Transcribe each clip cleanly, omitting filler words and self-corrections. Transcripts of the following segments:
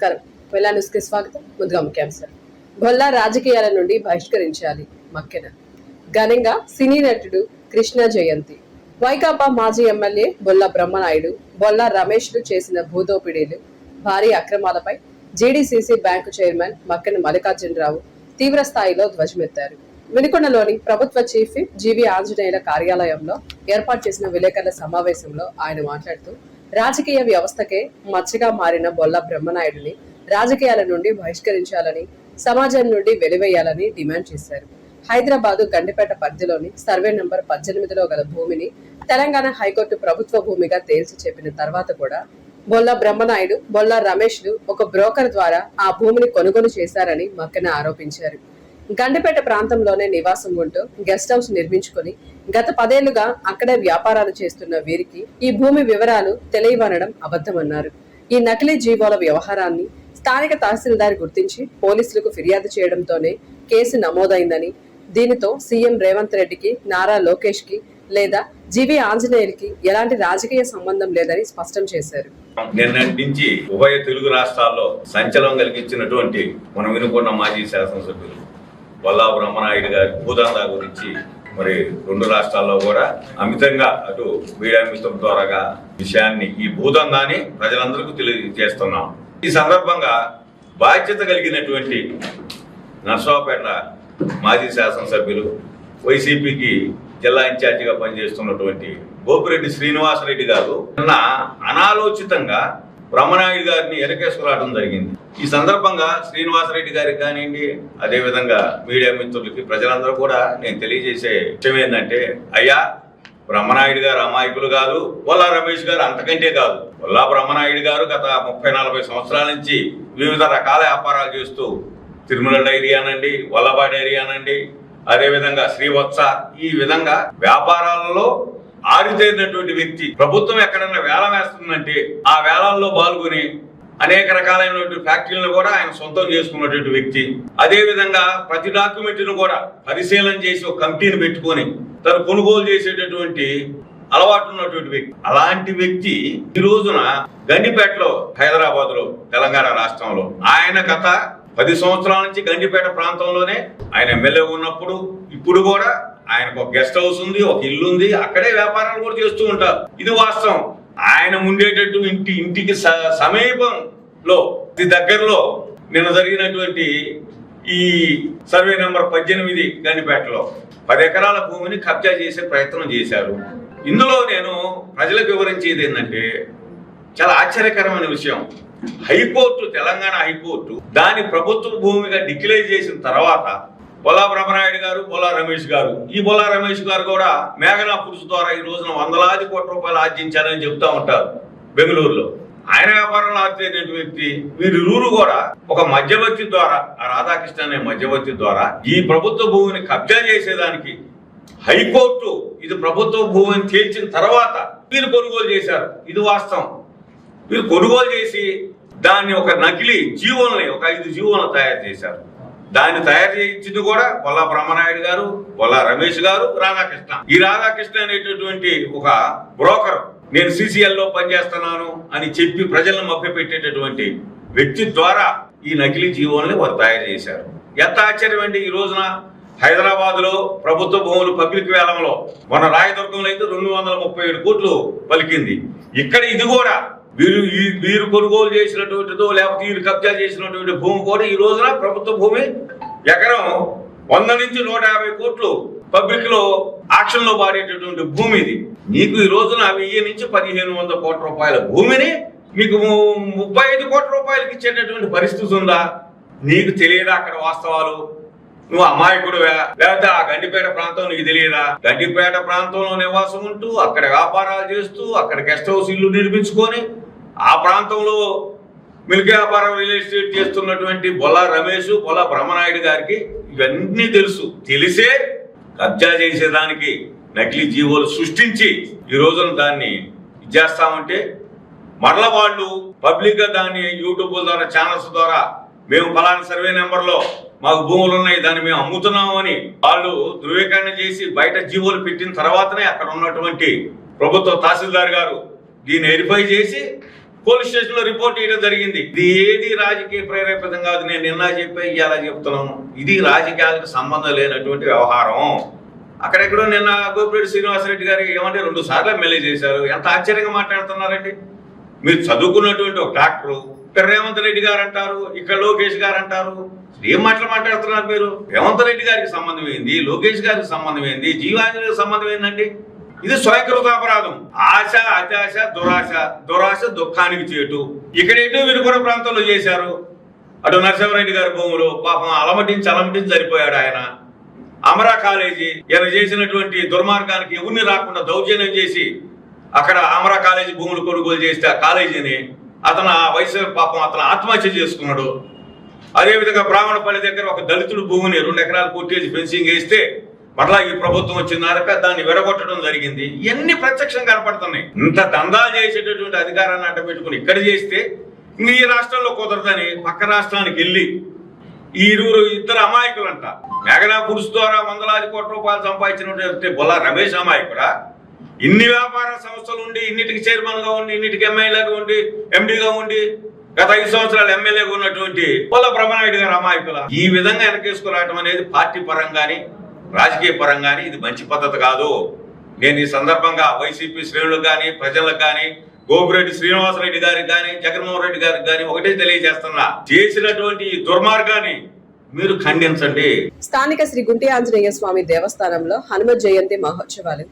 నమస్కారం. వెల్లా న్యూస్ కి స్వాగతం. ముందుగా ముఖ్యాంశాలు. బొల్లా రాజకీయాల నుండి బహిష్కరించాలి మక్కెన. ఘనంగా సినీ నటుడు కృష్ణ జయంతి. వైకాపా మాజీ ఎమ్మెల్యే బొల్లా బ్రహ్మనాయుడు, బొల్లా రమేష్లు చేసిన భూదోపిడీలు, భారీ అక్రమాలపై GDCC bank chairman Makkena Mallikarjunarao తీవ్ర స్థాయిలో ధ్వజమెత్తారు. వినుకొండలోని ప్రభుత్వ చీఫ్ విప్ జీవి ఆంజనేయుల కార్యాలయంలో ఏర్పాటు చేసిన విలేకరుల సమావేశంలో ఆయన మాట్లాడుతూ, రాజకీయ వ్యవస్థకే మచ్చగా మారిన బొల్లా బ్రహ్మనాయుడిని రాజకీయాల నుండి బహిష్కరించాలని, సమాజం నుండి వెలివేయాలని డిమాండ్ చేశారు. హైదరాబాదు గండిపేట పరిధిలోని సర్వే నంబర్ 18లో గల భూమిని తెలంగాణ హైకోర్టు ప్రభుత్వ భూమిగా తేల్చి చెప్పిన తర్వాత కూడా బొల్లా బ్రహ్మనాయుడు, బొల్లా రమేష్లు ఒక బ్రోకర్ ద్వారా ఆ భూమిని కొనుగోలు చేశారని మక్కెన ఆరోపించారు. గండిపేట ప్రాంతంలోనే నివాసం ఉంటూ గెస్ట్ హౌస్ నిర్మించుకుని గత 10 ఏళ్లుగా అక్కడే వ్యాపారాలు చేస్తున్న వీరికి ఈ భూమి వివరాలు తెలియవనడం అబద్ధమన్నారు. ఈ నకిలీ జీవోల వ్యవహారాన్ని స్థానిక తహసీల్దార్ గుర్తించి పోలీసులకు ఫిర్యాదు చేయడంతోనే కేసు నమోదైందని, దీనితో సీఎం రేవంత్ రెడ్డికి, నారా లోకేష్ కి లేదా జీవి ఆంజనేయులకి ఎలాంటి రాజకీయ సంబంధం లేదని స్పష్టం చేశారు. నిన్నటి నుంచి ఉభయ తెలుగు రాష్ట్రాల్లో సంచలనం కలిగించినటువంటి మనం వినుకున్న మాజీ శాసనసభ్యులు బొల్లా బ్రహ్మనాయుడు గారి భూదందా గురించి మరి 2 రాష్ట్రాల్లో కూడా అమితంగా అటు మీడియా మిత్రుల ద్వారాగా విషయాన్ని, ఈ భూదందాన్ని ప్రజలందరికీ తెలియజేస్తున్నాం. ఈ సందర్భంగా బాధ్యత కలిగినటువంటి నర్సరావుపేట మాజీ శాసనసభ్యులు, వైసీపీకి జిల్లా ఇన్ఛార్జిగా పనిచేస్తున్నటువంటి గోపిరెడ్డి శ్రీనివాసరెడ్డి గారు నిన్న అనాలోచితంగా బ్రహ్మనాయుడు గారిని ఎరకేసుకురావడం జరిగింది. ఈ సందర్భంగా శ్రీనివాసరెడ్డి గారికి కానివ్వండి, అదేవిధంగా మీడియా మిత్రులకి, ప్రజలందరూ కూడా నేను తెలియజేసే విషయం ఏంటంటే, అయ్యా బ్రహ్మనాయుడు గారు అమాయకులు కాదు, బొల్లా రమేష్ గారు అంతకంటే కాదు. బొల్లా బ్రహ్మనాయుడు గారు గత 30-40 సంవత్సరాల నుంచి వివిధ రకాల వ్యాపారాలు చేస్తూ తిరుమల డైరీ అనండి, వల్లభా డైరీ అనండి, అదేవిధంగా శ్రీవత్స, ఈ విధంగా వ్యాపారాలలో ఆరితేరినటువంటి వ్యక్తి. ప్రభుత్వం ఎక్కడన్నా వేలం వేస్తుందంటే ఆ వేలాల్లో పాల్గొని అనేక రకాలైనటువంటి ఫ్యాక్టరీలను కూడా ఆయన సొంతం చేసుకున్నటువంటి వ్యక్తి. అదే విధంగా ప్రతి డాక్యుమెంట్ను కూడా పరిశీలన చేసి ఒక కమిటీని పెట్టుకొని తను కొనుగోలు చేసేటటువంటి అలవాటు ఉన్నటువంటి వ్యక్తి. అలాంటి వ్యక్తి ఈ రోజున గండిపేటలో, హైదరాబాద్ లో, తెలంగాణ రాష్ట్రంలో ఆయన గత 10 సంవత్సరాల నుంచి గండిపేట ప్రాంతంలోనే ఆయన ఎమ్మెల్యే ఉన్నప్పుడు, ఇప్పుడు కూడా ఆయనకు ఒక గెస్ట్ హౌస్ ఉంది, ఒక ఇల్లు ఉంది, అక్కడే వ్యాపారాలు కూడా చేస్తూ ఉంటారు. ఇది వాస్తవం. ఆయన ఉండేటట్టు ఇంటికి సమీపంలో, దగ్గరలో నిన్న జరిగినటువంటి ఈ సర్వే నెంబర్ 18 గండిపేటలో 10 ఎకరాల భూమిని కబ్జా చేసే ప్రయత్నం చేశారు. ఇందులో నేను ప్రజలకు వివరించేది ఏంటంటే, చాలా ఆశ్చర్యకరమైన విషయం. హైకోర్టు, తెలంగాణ హైకోర్టు దాని ప్రభుత్వ భూమిగా డిక్లేర్ చేసిన తర్వాత బొల్లా బ్రహ్మనాయుడు గారు, బొల్లా రమేష్ గారు, ఈ బొల్లా రమేష్ గారు కూడా మేఘనా పురుషు ద్వారా ఈ రోజున వందలాది కోట్ల రూపాయలు ఆర్జించారని చెప్తా ఉంటారు బెంగళూరులో. ఆయన వ్యాపారంలో ఆర్జించిన వ్యక్తి. వీరిరువురు కూడా ఒక మధ్యవర్తి ద్వారా, ఆ రాధాకృష్ణ అనే మధ్యవర్తి ద్వారా ఈ ప్రభుత్వ భూమిని కబ్జా చేసేదానికి హైకోర్టు ఇది ప్రభుత్వ భూమిని తేల్చిన తర్వాత వీరు కొనుగోలు చేశారు. ఇది వాస్తవం. వీరు కొనుగోలు చేసి దాన్ని ఒక నకిలీ జీవోల్ని, ఒక 5 జీవోలను తయారు చేశారు. దాన్ని తయారు చేయించింది కూడా బొల్లా బ్రహ్మనాయుడు గారు, బొల్లా రమేష్ గారు, రాధాకృష్ణ. ఈ రాధాకృష్ణ అనేటటువంటి ఒక బ్రోకర్, నేను సిసిఎల్ లో పనిచేస్తున్నాను అని చెప్పి ప్రజలను మభ్యపెట్టేటటువంటి వ్యక్తి ద్వారా ఈ నకిలీ జీవోల్ని వారు తయారు చేశారు. ఎంత ఆశ్చర్యం అండి! ఈ రోజున హైదరాబాద్ లో ప్రభుత్వ భూములు పబ్లిక్ వేలంలో మన రాయదుర్గంలో అయితే 237 కోట్లు పలికింది. ఇక్కడ ఇది కూడా వీరు కొనుగోలు చేసినటువంటిదో లేకపోతే వీరు కబ్జా చేసినటువంటి భూమి కూడా ఈ రోజున ప్రభుత్వ భూమి ఎకరం 100 నుంచి 150 కోట్లు పబ్లిక్ లో ఆక్షన్ లో పాడేటటువంటి భూమి ఇది. నీకు ఈ రోజున 1000 నుంచి 1500 కోట్ల రూపాయల భూమిని మీకు 35 కోట్ల రూపాయలకి ఇచ్చేటటువంటి పరిస్థితి ఉందా? నీకు తెలియదా అక్కడ వాస్తవాలు? నువ్వు అమాయకుడువా? లేకపోతే ఆ గండిపేట ప్రాంతం నీకు తెలియదా? గండిపేట ప్రాంతంలో నివాసం ఉంటూ అక్కడ వ్యాపారాలు చేస్తూ అక్కడ గెస్ట్ హౌస్ ఇల్లు నిర్మించుకొని ఆ ప్రాంతంలో మిల్క్ వ్యాపారం, రియల్ ఎస్టేట్ చేస్తున్నటువంటి బొల్లా రమేష్, బొల్లా బ్రహ్మనాయుడు గారికి ఇవన్నీ తెలుసు. తెలిసే కబ్జా చేసేదానికి నకిలీ జీవోలు సృష్టించి ఈ రోజున దాన్ని ఇచ్చేస్తామంటే, మరల వాళ్ళు పబ్లిక్ గా దాన్ని యూట్యూబ్ ద్వారా, ఛానల్స్ ద్వారా మేము ఫలానా సర్వే నెంబర్లో మాకు భూములు ఉన్నాయి, దాన్ని మేము అమ్ముతున్నాము అని వాళ్ళు ధృవీకరణ చేసి బయట జీవోలు పెట్టిన తర్వాతనే అక్కడ ఉన్నటువంటి ప్రభుత్వ తహసీల్దార్ గారు దీన్ని వెరిఫై చేసి పోలీస్ స్టేషన్ లో రిపోర్ట్ చేయడం జరిగింది. ఇది ఏది రాజకీయ ప్రేరేపితం కాదు. నేను నిన్న చెప్పే ఇలా చెప్తున్నాను. ఇది రాజకీయాలకు సంబంధం లేనటువంటి వ్యవహారం. అక్కడెక్కడో నిన్న గోపిరెడ్డి శ్రీనివాసరెడ్డి గారు ఏమంటే 2 సార్లు ఎమ్మెల్యే చేశారు. ఎంత ఆశ్చర్యంగా మాట్లాడుతున్నారండి. మీరు చదువుకున్నటువంటి ఒక డాక్టరు, ఇక్కడ రేవంత్ రెడ్డి గారు అంటారు, ఇక్కడ లోకేష్ గారు అంటారు. ఏం మాట్లాడుతున్నారు మీరు? రేవంత్ రెడ్డి గారికి సంబంధం ఏంది, లోకేష్ గారికి సంబంధం ఏంది, జీవాంజలికి సంబంధం ఏందండి? ఇది స్వయంకృతాపరాధం. ఆశ, అత్యాశ, దురాశ దుఃఖానికి చేటు. ఇక్కడేటో వినుకొండ ప్రాంతంలో చేశారు. అటు నరసింహారెడ్డి గారి భూములు పాపం అలమటించి సరిపోయాడు ఆయన. అమరా కాలేజీ ఈయన చేసినటువంటి దుర్మార్గానికి ఎవరిని రాకుండా దౌర్జన్యం చేసి అక్కడ అమరా కాలేజీ భూములు కొనుగోలు చేస్తే ఆ కాలేజీని అతను ఆ వయసు పాపం అతను ఆత్మహత్య చేసుకున్నాడు. అదేవిధంగా బ్రాహ్మణపల్లి దగ్గర ఒక దళితుడు భూమిని 2 ఎకరాలు కొట్టేసి ఫెన్సింగ్ వేస్తే మరలా ఈ ప్రభుత్వం వచ్చినాక దాన్ని విడగొట్టడం జరిగింది. ఇవన్నీ ప్రత్యక్షంగా కనపడుతున్నాయి. ఇంత దందాలు చేసేటటువంటి అధికారాన్ని అడ్డ పెట్టుకుని ఇక్కడ చేస్తే ఇంక ఈ రాష్ట్రంలో కుదరదని పక్క రాష్ట్రానికి వెళ్ళి ఈ 2 అమాయకులంట మేఘనా పురుషు ద్వారా 100,000 కోట్ల రూపాయలు సంపాదించినటువంటి బొల్లా రమేష్ అమాయకుడా? ఇన్ని వ్యాపార సంస్థలు ఉండి, ఇన్నిటికి చైర్మన్ గా ఉండి, ఇన్నిటికి ఎమ్మెల్యేగా ఉండి, ఎండీగా ఉండి, గత 5 సంవత్సరాలు ఎమ్మెల్యేగా ఉన్నటువంటి బొల్లా బ్రహ్మనాయుడు గారు అమాయకుల. ఈ విధంగా వెనకేసుకురావడం అనేది పార్టీ పరంగాని రాజకీయ పరంగాని ఇది మంచి పద్ధతి కాదు. నేను ఈ సందర్భంగా వైసీపీ శ్రేణులకు కానీ ప్రజలకు కానీ గోపిరెడ్డి శ్రీనివాసరెడ్డి గారికి కానీ జగన్మోహన్ రెడ్డి గారికి కానీ ఒకటే తెలియజేస్తున్నా, చేసినటువంటి ఈ దుర్మార్గాన్ని మీరు ఖండించండి. స్థానిక శ్రీ గుంటి ఆంజనేయ స్వామి దేవస్థానంలో హనుమత్ జయంతి మహోత్సవాలు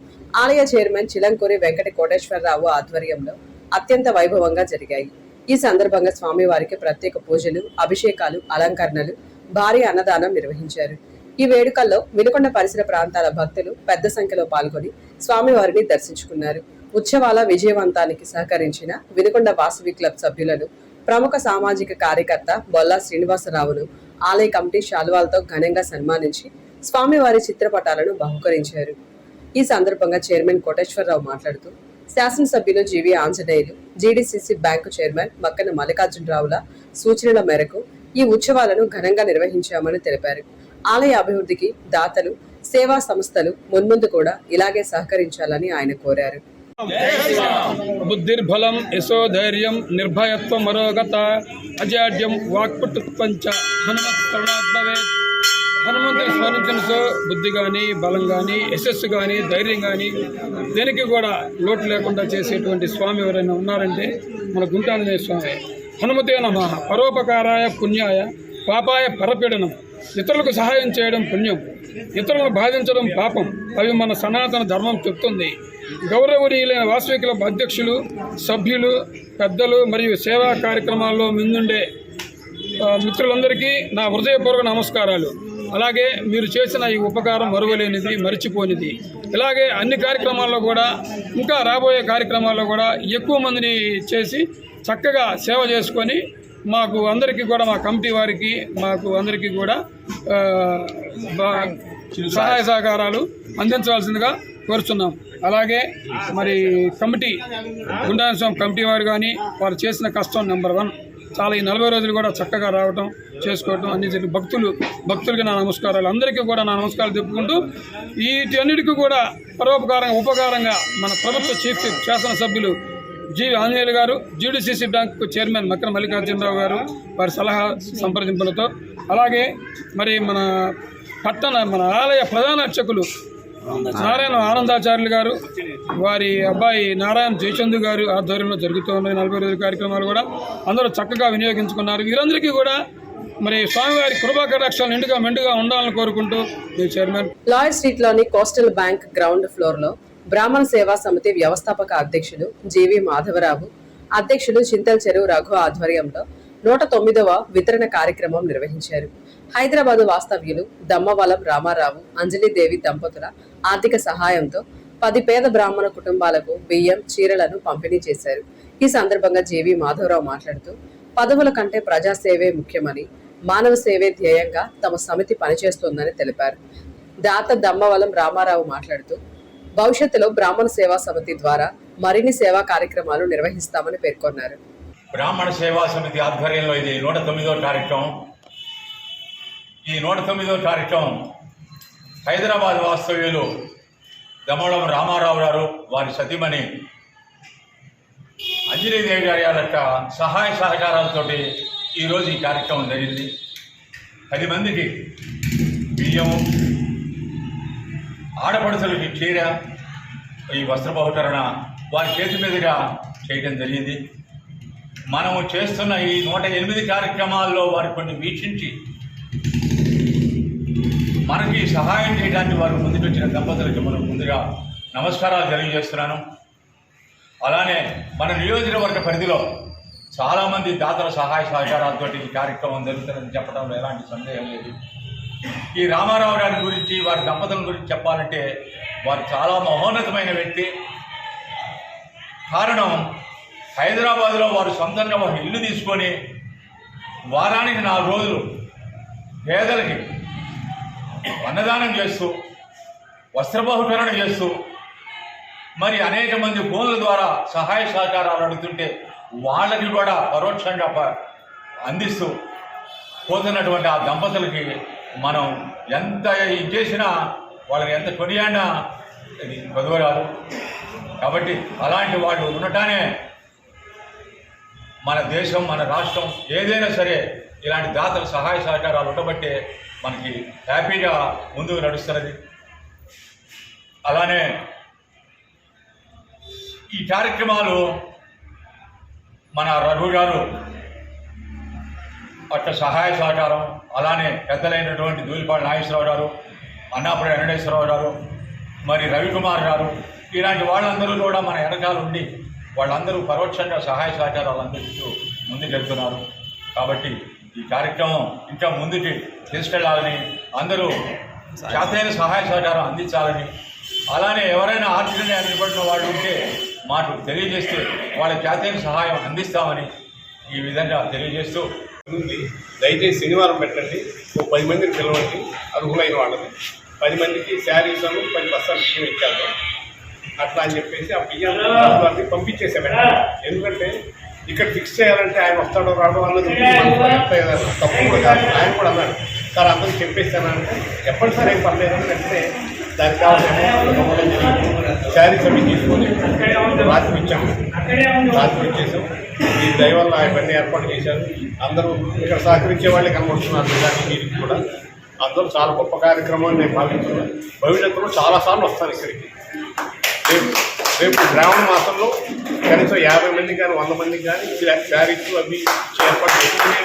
ఆలయ చైర్మన్ చిలంకూరి వెంకట కోటేశ్వరరావు ఆధ్వర్యంలో అత్యంత వైభవంగా జరిగాయి. ఈ సందర్భంగా స్వామివారికి ప్రత్యేక పూజలు, అభిషేకాలు, అలంకరణలు, భారీ అన్నదానం నిర్వహించారు. ఈ వేడుకల్లో వినుకొండ పరిసర ప్రాంతాల భక్తులు పెద్ద సంఖ్యలో పాల్గొని స్వామివారిని దర్శించుకున్నారు. ఉత్సవాల విజయవంతానికి సహకరించిన వినుకొండ వాసవి క్లబ్ సభ్యులను, ప్రముఖ సామాజిక కార్యకర్త బొల్లా శ్రీనివాసరావును ఆలయ కమిటీ శాల్వాలతో ఘనంగా సన్మానించి స్వామివారి చిత్రపటాలను బహుకరించారు. ఈ సందర్భంగా చైర్మన్ కోటేశ్వరరావు మాట్లాడుతూ శాసనసభ్యులు GV Anjaneyulu, GDCC bank chairman Makkena మల్లికార్జునరావుల సూచనల మేరకు ఈ ఉత్సవాలను ఘనంగా నిర్వహించామని తెలిపారు. ఆలయ అభివృద్ధికి దాతలు, సేవా సంస్థలు మున్ముందు కూడా ఇలాగే సహకరించాలని ఆయన కోరారు. బుద్ధిర్బలం యశోధైర్యం నిర్భయత్వం మరోగత అజాడ్యం వాక్పటుత్వంచ హనుమత్కరుణాద్భవే. హనుమంతుని స్మరించిన బుద్ధి కానీ, బలం కానీ, యశస్సు కానీ, ధైర్యం కానీ దేనికి కూడా లోటు లేకుండా చేసేటువంటి స్వామి ఎవరైనా ఉన్నారంటే మన గుంటాంజనేయ స్వామి. హనుమతే నమః. పరోపకారాయ పుణ్యాయ పాపాయ పరపీడనం. ఇతరులకు సహాయం చేయడం పుణ్యం, ఇతరులను బాధించడం పాపం. అవి మన సనాతన ధర్మం చెప్తుంది. గౌరవనీయులైన వాసవి క్లబ్ అధ్యక్షులు, సభ్యులు, పెద్దలు మరియు సేవా కార్యక్రమాల్లో ముందుండే మిత్రులందరికీ నా హృదయపూర్వక నమస్కారాలు. అలాగే మీరు చేసిన ఈ ఉపకారం మరువలేనిది, మరిచిపోనిది. ఇలాగే అన్ని కార్యక్రమాల్లో కూడా, ఇంకా రాబోయే కార్యక్రమాల్లో కూడా ఎక్కువ మందిని చేసి చక్కగా సేవ చేసుకొని మాకు అందరికీ కూడా, మా కమిటీ వారికి, మాకు అందరికీ కూడా సహాయ సహకారాలు అందించవలసిందిగా కోరుతున్నాం. అలాగే మరి కమిటీ గుండాన స్వామి కమిటీ వారు కానీ వారు చేసిన కష్టం నెంబర్ 1. చాలా ఈ 40 రోజులు కూడా చక్కగా రావటం, చేసుకోవటం అన్ని జరిగి భక్తులకి నా నమస్కారాలు. అందరికీ కూడా నా నమస్కారాలు చెప్పుకుంటూ వీటన్నిటికీ కూడా పరోపకారంగా, ఉపకారంగా మన ప్రభుత్వ చీఫ్ శాసనసభ్యులు జీవి ఆంజనేయులు గారు, GDCC bank chairman Makkana Mallikarjunarao గారు వారి సలహా సంప్రదింపులతో, అలాగే మరి మన ఆలయ ప్రధాన అర్చకులు నారాయణ ఆనందాచార్యులు గారు, వారి అబ్బాయి నారాయణ జయచందు గారు ఆధ్వర్యంలో జరుగుతున్న 40 రోజుల కార్యక్రమాలు కూడా అందరూ చక్కగా వినియోగించుకున్నారు. వీరందరికీ కూడా మరి స్వామివారి కృపా కటాక్షాలు నిండుగా మెండుగా ఉండాలని కోరుకుంటూ చైర్మన్. లాయర్ స్ట్రీట్ లోని కోస్టల్ బ్యాంక్ గ్రౌండ్ ఫ్లోర్ లో బ్రాహ్మణ సేవా సమితి వ్యవస్థాపక అధ్యక్షుడు జీవి మాధవరావు, అధ్యక్షుడు చింతల్ చెరువు రఘు ఆధ్వర్యంలో 109వ వితరణ కార్యక్రమం నిర్వహించారు. హైదరాబాద్ వాస్తవ్యులు దమ్మవలం రామారావు, అంజలిదేవి దంపతుల ఆర్థిక సహాయంతో 10 పేద బ్రాహ్మణ కుటుంబాలకు బియ్యం, చీరలను పంపిణీ చేశారు. ఈ సందర్భంగా జీవి మాధవరావు మాట్లాడుతూ పదవుల కంటే ప్రజాసేవే ముఖ్యమని, మానవ సేవే ధ్యేయంగా తమ సమితి పనిచేస్తోందని తెలిపారు. దాత దమ్మవలం రామారావు మాట్లాడుతూ భవిష్యత్తులో బ్రాహ్మణ సేవా సమితి ద్వారా మరిన్ని సేవా కార్యక్రమాలు నిర్వహిస్తామని పేర్కొన్నారు. బ్రాహ్మణ సేవా సమితి ఆధ్వర్యంలో ఇది 109వ కార్యక్రమం. ఈ 109వ కార్యక్రమం హైదరాబాద్ వాస్తవ్యులు దమ్మవలం రామారావు గారు, వారి సతీమణి అంజనీదేవి గారి యొక్క సహాయ సహకారాలతోటి ఈరోజు ఈ కార్యక్రమం జరిగింది. 10 మందికి బియ్యము, ఆడపడుచులకి చీర, ఈ వస్త్ర బహుకరణ వారి చేతి మీదుగా చేయడం జరిగింది. మనము చేస్తున్న ఈ 108 కార్యక్రమాల్లో వారు కొన్ని వీక్షించి మనకి సహాయం చేయడానికి వారు ముందుకు వచ్చిన దంపతులకి మనం ముందుగా నమస్కారాలు తెలియజేస్తున్నాను. అలానే మన నియోజకవర్గ పరిధిలో చాలామంది దాతల సహాయ సహకారాలతో ఈ కార్యక్రమం జరుగుతుందని చెప్పడంలో ఎలాంటి సందేహం లేదు. ఈ రామారావు గారి గురించి, వారి దంపతుల గురించి చెప్పాలంటే వారు చాలా మహోన్నతమైన వ్యక్తి. కారణం, హైదరాబాద్లో వారు సొంతంగా ఒక ఇల్లు తీసుకొని వారానికి 4 రోజులు పేదలకి అన్నదానం చేస్తూ, వస్త్రబహుకరణ చేస్తూ, మరి అనేక మంది ఫోన్ల ద్వారా సహాయ సహకారాలు అడుగుతుంటే వాళ్ళకి కూడా పరోక్షంగా అందిస్తూ పోతున్నటువంటి ఆ దంపతులకి మనం ఎంత ఇది చేసినా, వాళ్ళని ఎంత కొనియాడినా ఇది కొదవరాదు. కాబట్టి అలాంటి వాళ్ళు ఉండటానే మన దేశం, మన రాష్ట్రం ఏదైనా సరే ఇలాంటి దాతల సహాయ సహకారాలు ఉండబట్టే మనకి హ్యాపీగా ముందుకు నడుస్తున్నది. అలానే ఈ కార్యక్రమాలు మన రఘు గారు అట్ట సహాయ సహకారం, అలానే పెద్దలైనటువంటి దూలిపాటి నాగేశ్వరరావు గారు, అన్నాపురి వెంకటేశ్వరరావు గారు, మరి రవికుమార్ గారు, ఇలాంటి వాళ్ళందరూ కూడా మన వెనకాల ఉండి వాళ్ళందరూ పరోక్షంగా సహాయ సహకారాలు అందిస్తూ ముందుకెళ్తున్నారు. కాబట్టి ఈ కార్యక్రమం ఇంకా ముందుకి తీసుకెళ్లాలని, అందరూ చేతైన సహాయ సహకారం అందించాలని, అలానే ఎవరైనా ఆర్థికంగా నిలబడిన వాళ్ళు ఉంటే మాకు తెలియజేస్తే వాళ్ళ చేతైన సహాయం అందిస్తామని ఈ విధంగా తెలియజేస్తూ, దయచేసి శనివారం పెట్టండి, 10 మందిని పిలవండి, అర్హులైన వాళ్ళని. 10 మందికి శారీస్ 10 బస్తాలు బియ్యం ఇచ్చారు. అట్లా అని చెప్పేసి ఆ బియ్యాన్ని పంపించేసామండి. ఎందుకంటే ఇక్కడ ఫిక్స్ చేయాలంటే ఆయన వస్తాడో రావడం అన్నది తప్పు కూడా కాదు. ఆయన కూడా అన్నాడు, సార్ అందరూ చెప్పేస్తానంటే ఎప్పటి సార్ ఏం పర్లేదని అంటే దానికి కావాల్సిన శారీస్ అవి తీసుకొని రాత్రి ఇచ్చాము. రాత్రి ఇచ్చేసాం. ఈ దయవల్ల ఇవన్నీ ఏర్పాటు చేశారు. అందరూ ఇక్కడ సహకరించే వాళ్ళే కనబడుతున్నారు. వీరికి కూడా అందరూ చాలా గొప్ప కార్యక్రమం అని నేను భావిస్తున్నాను. భవిష్యత్తులో చాలాసార్లు వస్తాను ఇక్కడికి. రేపు శ్రావణ మాసంలో కనీసం 50 మందికి కానీ 100 మందికి కానీ శారీస్ అవి ఏర్పాటు చేసుకుని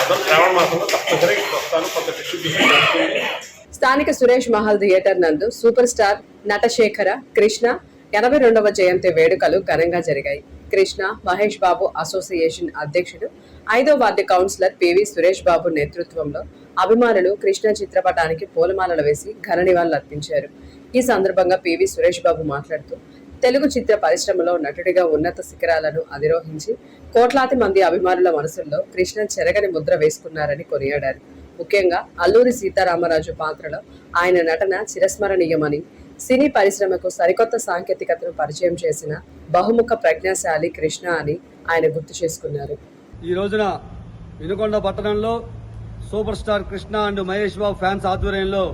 అందరూ శ్రావణ మాసంలో తప్పనిసరిగా ఇక్కడ వస్తాను. కొంత డిస్ట్రిబ్యూషన్ జరుగుతుంది. స్థానిక సురేష్ మహల్ థియేటర్ నందు సూపర్ స్టార్ నటశేఖర కృష్ణ 82వ జయంతి వేడుకలు ఘనంగా జరిగాయి. కృష్ణ మహేష్ బాబు అసోసియేషన్ అధ్యక్షుడు 5వ ward councillor PV Suresh Babu నేతృత్వంలో అభిమానులు కృష్ణ చిత్రపటానికి పూలమాలలు వేసి ఘన నివాళులర్పించారు. ఈ సందర్భంగా పివి సురేష్ బాబు మాట్లాడుతూ, తెలుగు చిత్ర పరిశ్రమలో నటుడిగా ఉన్నత శిఖరాలను అధిరోహించి కోట్లాది మంది అభిమానుల మనసుల్లో కృష్ణ చెరగని ముద్ర వేసుకున్నారని కొనియాడారు. ముఖ్యంగా అల్లూరి సీతారామరాజు పాత్రలో ఆయన నటన చిరస్మరణీయమని, సినీ పరిశ్రమకు సరికొత్త సాంకేతికతను పరిచయం చేసిన బహుముఖ ప్రజ్ఞాశాలి కృష్ణ అని ఆయన గుర్తు చేసుకున్నారు. ఈ రోజున వినుకొండ పట్టణంలో super star Krishna and Mahesh Babu fans ఆధ్వర్యంలో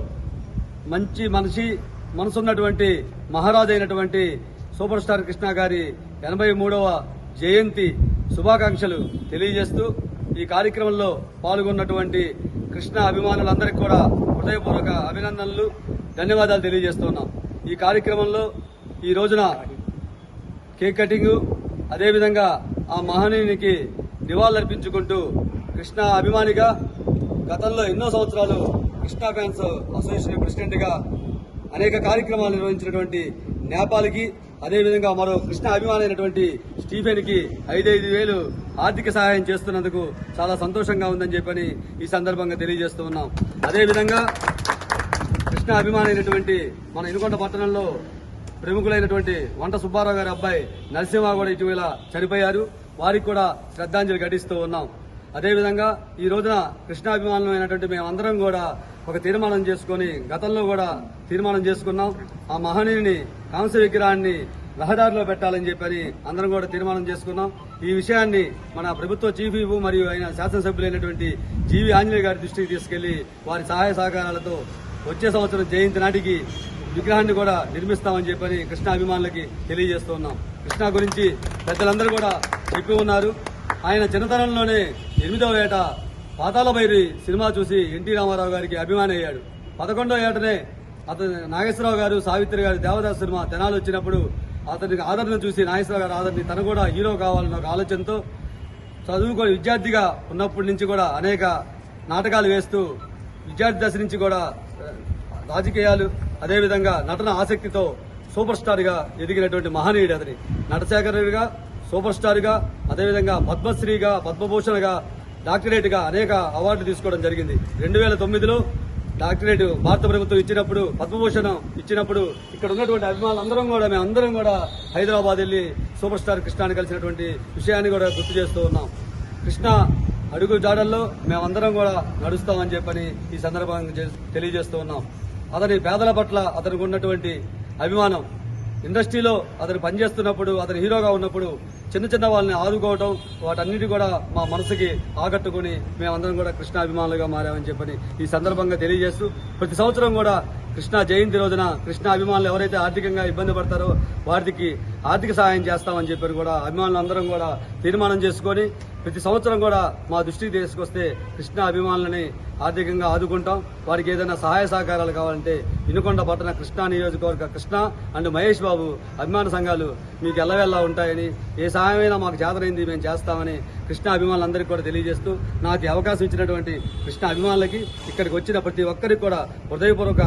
మంచి మనసున్నటువంటి మహారాజు అయినటువంటి సూపర్ స్టార్ కృష్ణ గారి 83వ జయంతి శుభాకాంక్షలు తెలియజేస్తూ ఈ కార్యక్రమంలో పాల్గొన్నటువంటి కృష్ణ అభిమానులందరికీ కూడా హృదయపూర్వక అభినందనలు, ధన్యవాదాలు తెలియజేస్తున్నాం. ఈ కార్యక్రమంలో ఈ రోజున కేక్ కటింగ్, అదేవిధంగా ఆ మహనీయునికి నివాళులర్పించుకుంటూ కృష్ణ అభిమానిగా గతంలో ఎన్నో సంవత్సరాలు కృష్ణ ఫ్యాన్స్ అసోసియేషన్ ప్రెసిడెంట్గా అనేక కార్యక్రమాలు నిర్వహించినటువంటి నేపాల్కి, అదేవిధంగా మరో కృష్ణ అభిమాని అయినటువంటి స్టీఫెన్కి 5,000 ఆర్థిక సహాయం చేస్తున్నందుకు చాలా సంతోషంగా ఉందని చెప్పని ఈ సందర్భంగా తెలియజేస్తూ ఉన్నాం. అదేవిధంగా కృష్ణ అభిమాని అయినటువంటి మన వినుకొండ పట్టణంలో ప్రముఖులైనటువంటి వంట సుబ్బారావు గారి అబ్బాయి నరసింహ కూడా ఇటీవల చనిపోయారు. వారికి కూడా శ్రద్ధాంజలి ఘటిస్తూ ఉన్నాం. అదేవిధంగా ఈ రోజున కృష్ణాభిమానులు అయినటువంటి మేమందరం కూడా ఒక తీర్మానం చేసుకుని గతంలో కూడా తీర్మానం చేసుకున్నాం. ఆ మహనీయుని కాంస్య విగ్రహాన్ని రహదారిలో పెట్టాలని చెప్పని అందరం కూడా తీర్మానం చేసుకున్నాం. ఈ విషయాన్ని మన ప్రభుత్వ చీఫ్ విప్ మరియు ఆయన శాసనసభ్యులైనటువంటి జీవి ఆంజనేయ గారి దృష్టికి తీసుకెళ్లి వారి సహాయ సహకారాలతో వచ్చే సంవత్సరం జయంతి నాటికి విగ్రహాన్ని కూడా నిర్మిస్తామని చెప్పని కృష్ణ అభిమానులకి తెలియజేస్తున్నాం. కృష్ణ గురించి పెద్దలందరూ కూడా చెప్పి ఉన్నారు. ఆయన చిన్నతనంలోనే 8వ ఏట పాతాళ భైరి సినిమా చూసి ఎన్టీ రామారావు గారికి అభిమాని అయ్యాడు. 11వ ఏటనే అతను నాగేశ్వరరావు గారు, సావిత్రి గారు దేవదాస్ సినిమా తెనాలి వచ్చినప్పుడు అతనికి ఆదరణ చూసి నాగేశ్వరరావు గారు ఆదరణ తను కూడా హీరో కావాలన్న ఒక ఆలోచనతో చదువుకొని విద్యార్థిగా ఉన్నప్పటి నుంచి కూడా అనేక నాటకాలు వేస్తూ విద్యార్థి దశ నుంచి కూడా రాజకీయాలు అదేవిధంగా నటన ఆసక్తితో సూపర్ స్టార్గా ఎదిగినటువంటి మహనీయుడు అతని. నటశేఖరుడిగా, సూపర్ స్టార్గా, అదేవిధంగా పద్మశ్రీగా, పద్మభూషణగా, డాక్టరేట్గా అనేక అవార్డులు తీసుకోవడం జరిగింది. 2009లో డాక్టరేట్ భారత ప్రభుత్వం ఇచ్చినప్పుడు, పద్మభూషణం ఇచ్చినప్పుడు ఇక్కడ ఉన్నటువంటి అభిమానులందరం కూడా మేమందరం కూడా హైదరాబాద్ వెళ్లి సూపర్ స్టార్ కృష్ణని కలిసినటువంటి విషయాన్ని కూడా గుర్తు చేస్తూ ఉన్నాం. కృష్ణ అడుగు జాడల్లో మేమందరం కూడా నడుస్తామని చెప్పని ఈ సందర్భంగా తెలియజేస్తూ ఉన్నాం. అతని పేదల పట్ల అతనికి ఉన్నటువంటి అభిమానం, ఇండస్ట్రీలో అతను పనిచేస్తున్నప్పుడు, అతను హీరోగా ఉన్నప్పుడు చిన్న చిన్న వాళ్ళని ఆదుకోవటం, వాటన్నిటి కూడా మా మనసుకి ఆకట్టుకుని మేమందరం కూడా కృష్ణ అభిమానులుగా మారామని చెప్పని ఈ సందర్భంగా తెలియజేస్తూ, ప్రతి సంవత్సరం కూడా కృష్ణ జయంతి రోజున కృష్ణ అభిమానులు ఎవరైతే ఆర్థికంగా ఇబ్బంది పడతారో వారికి ఆర్థిక సహాయం చేస్తామని చెప్పి కూడా అభిమానులు అందరం కూడా తీర్మానం చేసుకొని ప్రతి సంవత్సరం కూడా మా దృష్టికి తీసుకొస్తే కృష్ణ అభిమానులని ఆర్థికంగా ఆదుకుంటాం. వారికి ఏదైనా సహాయ సహకారాలు కావాలంటే వినుకొండ పట్టణ కృష్ణా నియోజకవర్గ కృష్ణ అండ్ మహేష్ బాబు అభిమాన సంఘాలు మీకు ఎల్లవెల్లా ఉంటాయని, ఏ సహాయమైనా మాకు చేతనైంది మేము చేస్తామని కృష్ణ అభిమానులందరికీ కూడా తెలియజేస్తూ, నాకు ఈ అవకాశం ఇచ్చినటువంటి కృష్ణ అభిమానులకి, ఇక్కడికి వచ్చిన ప్రతి ఒక్కరికి కూడా హృదయపూర్వక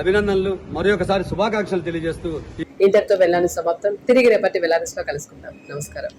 అభినందనలు, మరొకసారి శుభాకాంక్షలు తెలియజేస్తూ ఇంతటితో వెళ్ళాలని సమాప్తం. తిరిగి రేపటి వెళ్ళాల్సిలో కలుసుకుందాం. నమస్కారం.